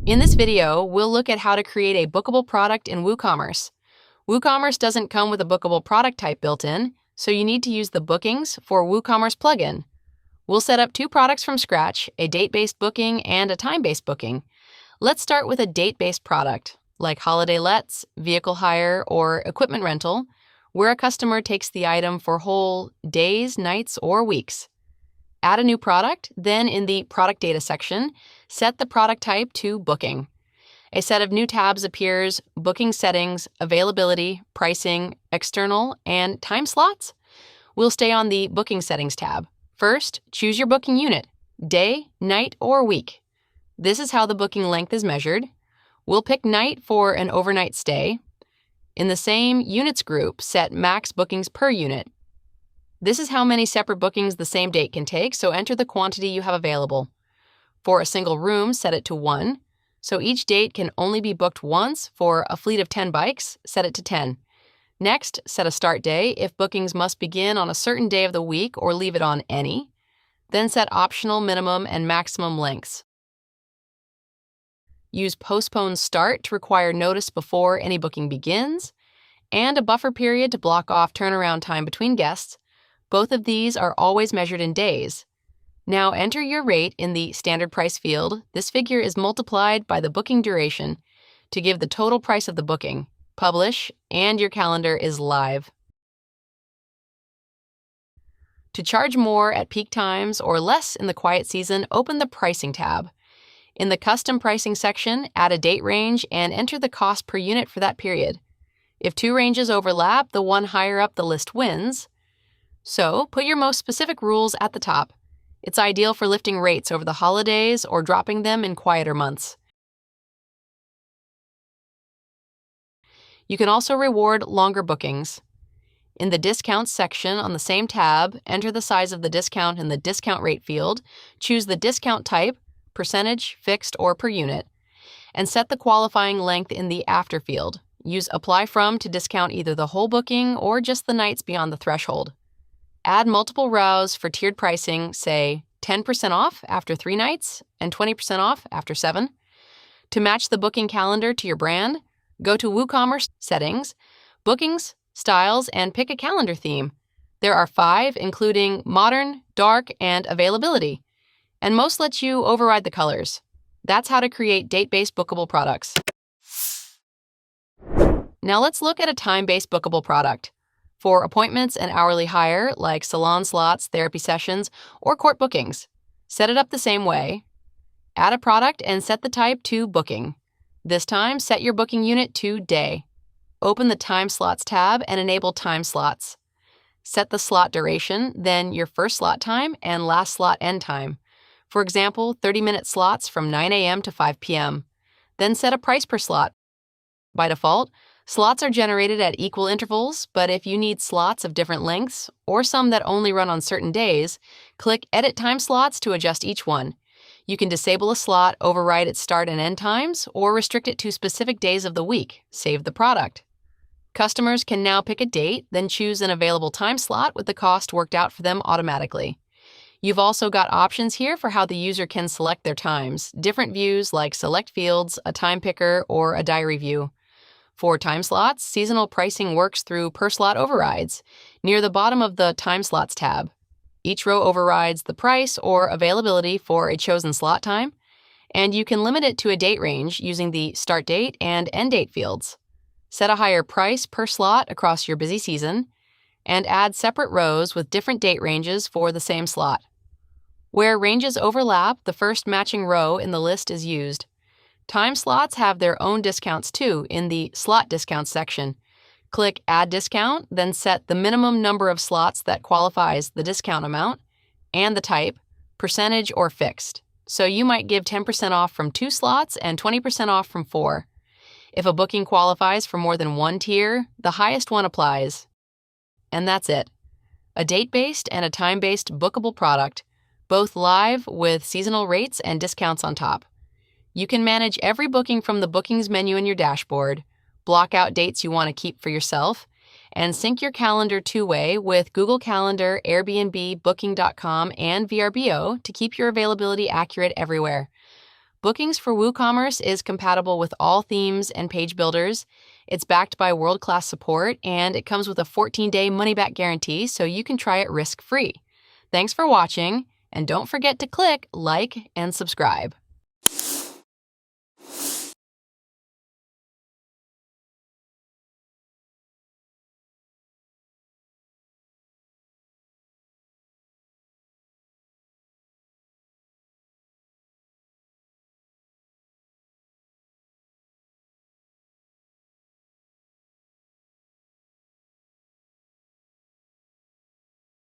In this video, we'll look at how to create a bookable product in WooCommerce. WooCommerce doesn't come with a bookable product type built in, so you need to use the Bookings for WooCommerce plugin. We'll set up two products from scratch, a date-based booking and a time-based booking. Let's start with a date-based product, like holiday lets, vehicle hire, or equipment rental, where a customer takes the item for whole days, nights, or weeks. Add a new product, then in the Product Data section, set the product type to Booking. A set of new tabs appears: Booking Settings, Availability, Pricing, External, and Time Slots. We'll stay on the Booking Settings tab. First, choose your booking unit, day, night, or week. This is how the booking length is measured. We'll pick night for an overnight stay. In the same units group, set max bookings per unit. This is how many separate bookings the same date can take, so enter the quantity you have available. For a single room, set it to 1. So each date can only be booked once. For a fleet of 10 bikes, set it to 10. Next, set a start day if bookings must begin on a certain day of the week or leave it on any. Then set optional minimum and maximum lengths. Use postpone start to require notice before any booking begins, and a buffer period to block off turnaround time between guests. Both of these are always measured in days. Now enter your rate in the standard price field. This figure is multiplied by the booking duration to give the total price of the booking. Publish, and your calendar is live. To charge more at peak times or less in the quiet season, open the Pricing tab. In the Custom Pricing section, add a date range and enter the cost per unit for that period. If two ranges overlap, the one higher up the list wins. So, put your most specific rules at the top. It's ideal for lifting rates over the holidays or dropping them in quieter months. You can also reward longer bookings. In the Discounts section on the same tab, enter the size of the discount in the Discount Rate field, choose the discount type, percentage, fixed, or per unit, and set the qualifying length in the After field. Use Apply From to discount either the whole booking or just the nights beyond the threshold. Add multiple rows for tiered pricing, say 10% off after 3 nights and 20% off after 7. To match the booking calendar to your brand, go to WooCommerce Settings, Bookings, Styles, and pick a calendar theme. There are 5, including Modern, Dark, and Availability, and most let you override the colors. That's how to create date-based bookable products. Now let's look at a time-based bookable product. For appointments and hourly hire, like salon slots, therapy sessions, or court bookings, set it up the same way. Add a product and set the type to Booking. This time, set your booking unit to Day. Open the Time Slots tab and enable Time Slots. Set the slot duration, then your first slot time and last slot end time. For example, 30-minute slots from 9 a.m. to 5 p.m. Then set a price per slot. By default, slots are generated at equal intervals, but if you need slots of different lengths or some that only run on certain days, click Edit Time Slots to adjust each one. You can disable a slot, override its start and end times, or restrict it to specific days of the week. Save the product. Customers can now pick a date, then choose an available time slot with the cost worked out for them automatically. You've also got options here for how the user can select their times, different views like select fields, a time picker, or a diary view. For time slots, seasonal pricing works through per slot overrides near the bottom of the Time Slots tab. Each row overrides the price or availability for a chosen slot time, and you can limit it to a date range using the Start Date and End Date fields. Set a higher price per slot across your busy season, and add separate rows with different date ranges for the same slot. Where ranges overlap, the first matching row in the list is used. Time slots have their own discounts too in the Slot Discounts section. Click Add Discount, then set the minimum number of slots that qualifies the discount amount and the type, percentage or fixed. So you might give 10% off from 2 slots and 20% off from 4. If a booking qualifies for more than one tier, the highest one applies. And that's it. A date-based and a time-based bookable product, both live with seasonal rates and discounts on top. You can manage every booking from the Bookings menu in your dashboard, block out dates you want to keep for yourself, and sync your calendar two-way with Google Calendar, Airbnb, Booking.com, and VRBO to keep your availability accurate everywhere. Bookings for WooCommerce is compatible with all themes and page builders. It's backed by world-class support, and it comes with a 14-day money-back guarantee, so you can try it risk-free. Thanks for watching, and don't forget to click like and subscribe.